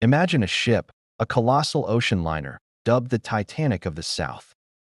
Imagine a ship, a colossal ocean liner, dubbed the Titanic of the South.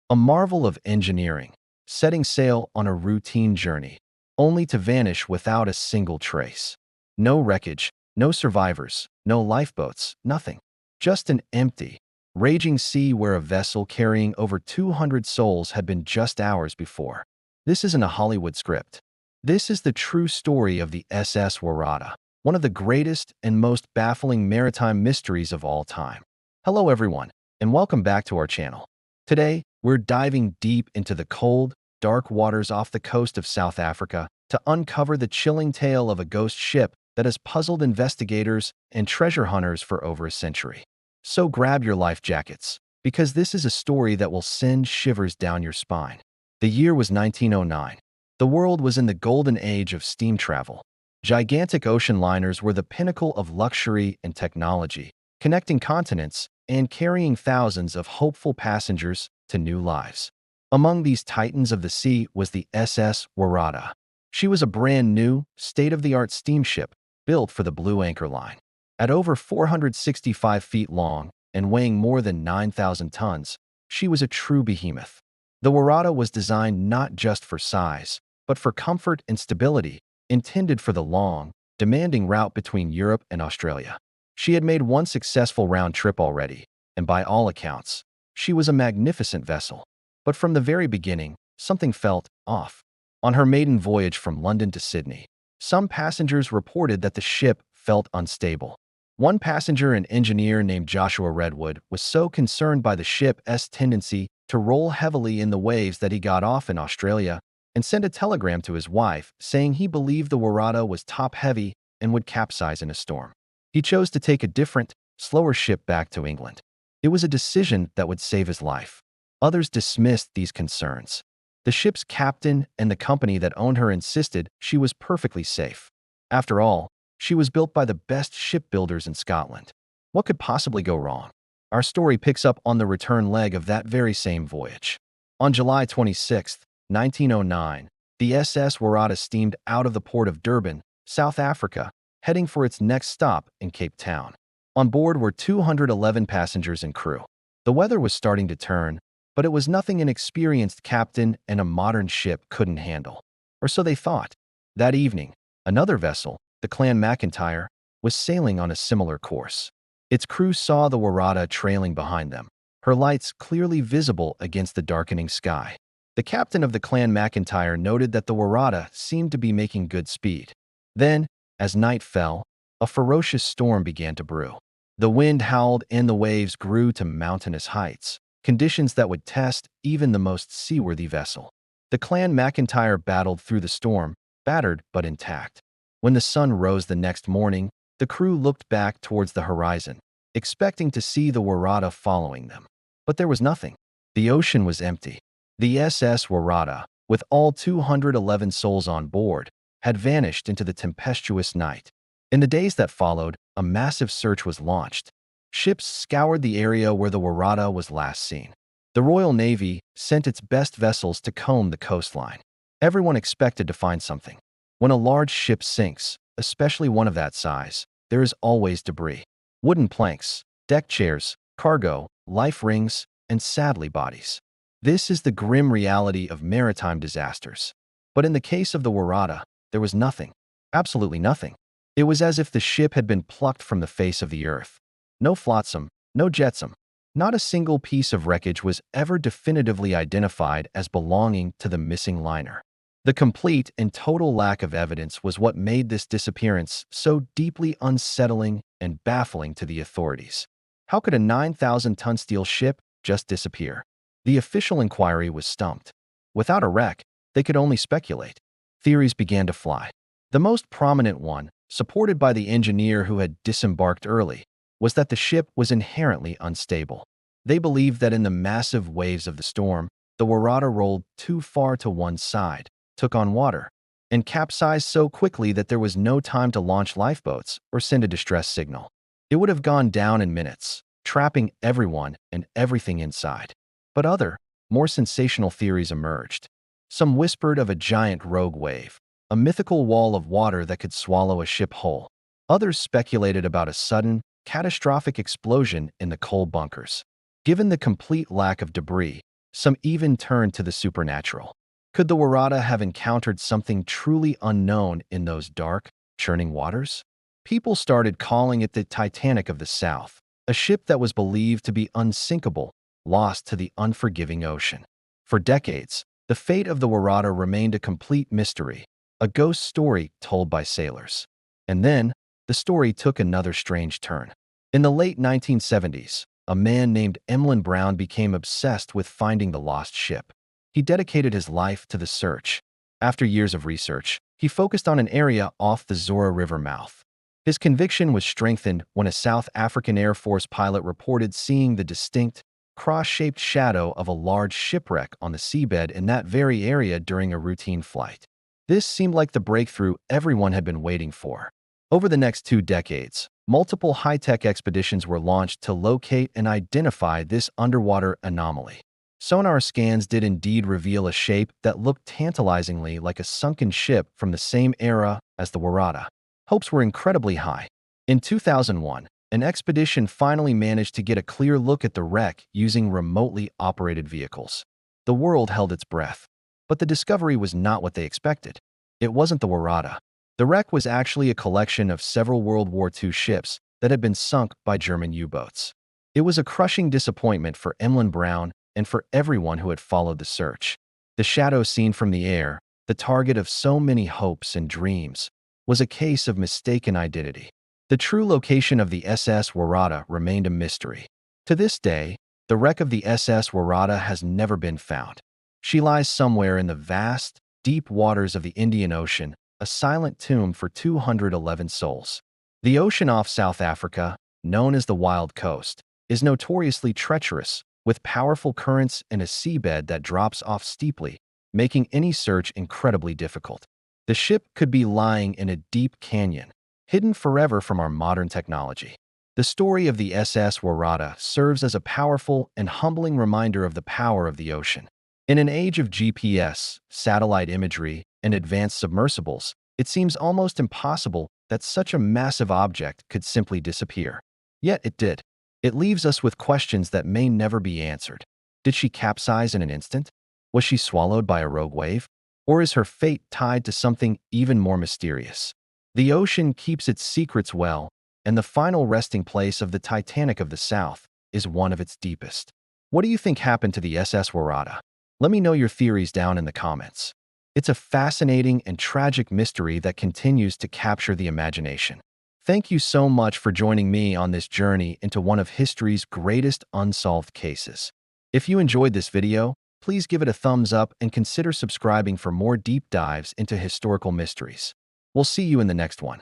A marvel of engineering, setting sail on a routine journey, only to vanish without a single trace. No wreckage, no survivors, no lifeboats, nothing. Just an empty, raging sea where a vessel carrying over 200 souls had been just hours before. This isn't a Hollywood script. This is the true story of the SS Waratah, one of the greatest and most baffling maritime mysteries of all time. Hello everyone, and welcome back to our channel. Today, we're diving deep into the cold, dark waters off the coast of South Africa to uncover the chilling tale of a ghost ship that has puzzled investigators and treasure hunters for over a century. So grab your life jackets, because this is a story that will send shivers down your spine. The year was 1909. The world was in the golden age of steam travel. Gigantic ocean liners were the pinnacle of luxury and technology, connecting continents and carrying thousands of hopeful passengers to new lives. Among these titans of the sea was the SS Waratah. She was a brand new, state-of-the-art steamship built for the Blue Anchor Line. At over 465 feet long and weighing more than 9,000 tons, she was a true behemoth. The Waratah was designed not just for size, but for comfort and stability, intended for the long, demanding route between Europe and Australia. She had made one successful round trip already, and by all accounts, she was a magnificent vessel. But from the very beginning, something felt off. On her maiden voyage from London to Sydney, some passengers reported that the ship felt unstable. One passenger and engineer named Joshua Redwood was so concerned by the ship's tendency to roll heavily in the waves that he got off in Australia and sent a telegram to his wife saying he believed the Waratah was top-heavy and would capsize in a storm. He chose to take a different, slower ship back to England. It was a decision that would save his life. Others dismissed these concerns. The ship's captain and the company that owned her insisted she was perfectly safe. After all, she was built by the best shipbuilders in Scotland. What could possibly go wrong? Our story picks up on the return leg of that very same voyage. On July 26, 1909, the SS Waratah steamed out of the port of Durban, South Africa, heading for its next stop in Cape Town. On board were 211 passengers and crew. The weather was starting to turn, but it was nothing an experienced captain and a modern ship couldn't handle. Or so they thought. That evening, another vessel, the Clan McIntyre, was sailing on a similar course. Its crew saw the Waratah trailing behind them, her lights clearly visible against the darkening sky. The captain of the Clan McIntyre noted that the Waratah seemed to be making good speed. Then, as night fell, a ferocious storm began to brew. The wind howled and the waves grew to mountainous heights, conditions that would test even the most seaworthy vessel. The Clan McIntyre battled through the storm, battered but intact. When the sun rose the next morning, the crew looked back towards the horizon, expecting to see the Waratah following them. But there was nothing. The ocean was empty. The SS Waratah, with all 211 souls on board, had vanished into the tempestuous night. In the days that followed, a massive search was launched. Ships scoured the area where the Waratah was last seen. The Royal Navy sent its best vessels to comb the coastline. Everyone expected to find something. When a large ship sinks, especially one of that size, there is always debris. Wooden planks, deck chairs, cargo, life rings, and sadly bodies. This is the grim reality of maritime disasters. But in the case of the Waratah, there was nothing. Absolutely nothing. It was as if the ship had been plucked from the face of the earth. No flotsam, no jetsam. Not a single piece of wreckage was ever definitively identified as belonging to the missing liner. The complete and total lack of evidence was what made this disappearance so deeply unsettling and baffling to the authorities. How could a 9,000-ton steel ship just disappear? The official inquiry was stumped. Without a wreck, they could only speculate. Theories began to fly. The most prominent one, supported by the engineer who had disembarked early, was that the ship was inherently unstable. They believed that in the massive waves of the storm, the Waratah rolled too far to one side, took on water, and capsized so quickly that there was no time to launch lifeboats or send a distress signal. It would have gone down in minutes, trapping everyone and everything inside. But other, more sensational theories emerged. Some whispered of a giant rogue wave, a mythical wall of water that could swallow a ship whole. Others speculated about a sudden, catastrophic explosion in the coal bunkers. Given the complete lack of debris, some even turned to the supernatural. Could the Waratah have encountered something truly unknown in those dark, churning waters? People started calling it the Titanic of the South, a ship that was believed to be unsinkable, lost to the unforgiving ocean. For decades, the fate of the Waratah remained a complete mystery, a ghost story told by sailors. And then, the story took another strange turn. In the late 1970s, a man named Emlyn Brown became obsessed with finding the lost ship. He dedicated his life to the search. After years of research, he focused on an area off the Zora River mouth. His conviction was strengthened when a South African Air Force pilot reported seeing the distinct, cross-shaped shadow of a large shipwreck on the seabed in that very area during a routine flight. This seemed like the breakthrough everyone had been waiting for. Over the next 2 decades, multiple high-tech expeditions were launched to locate and identify this underwater anomaly. Sonar scans did indeed reveal a shape that looked tantalizingly like a sunken ship from the same era as the Waratah. Hopes were incredibly high. In 2001, an expedition finally managed to get a clear look at the wreck using remotely operated vehicles. The world held its breath. But the discovery was not what they expected. It wasn't the Waratah. The wreck was actually a collection of several World War II ships that had been sunk by German U-boats. It was a crushing disappointment for Emlyn Brown and for everyone who had followed the search. The shadow seen from the air, the target of so many hopes and dreams, was a case of mistaken identity. The true location of the SS Waratah remained a mystery. To this day, the wreck of the SS Waratah has never been found. She lies somewhere in the vast, deep waters of the Indian Ocean, a silent tomb for 211 souls. The ocean off South Africa, known as the Wild Coast, is notoriously treacherous, with powerful currents and a seabed that drops off steeply, making any search incredibly difficult. The ship could be lying in a deep canyon, hidden forever from our modern technology. The story of the SS Waratah serves as a powerful and humbling reminder of the power of the ocean. In an age of GPS, satellite imagery, and advanced submersibles, it seems almost impossible that such a massive object could simply disappear. Yet it did. It leaves us with questions that may never be answered. Did she capsize in an instant? Was she swallowed by a rogue wave? Or is her fate tied to something even more mysterious? The ocean keeps its secrets well, and the final resting place of the Titanic of the South is one of its deepest. What do you think happened to the SS Waratah? Let me know your theories down in the comments. It's a fascinating and tragic mystery that continues to capture the imagination. Thank you so much for joining me on this journey into one of history's greatest unsolved cases. If you enjoyed this video, please give it a thumbs up and consider subscribing for more deep dives into historical mysteries. We'll see you in the next one.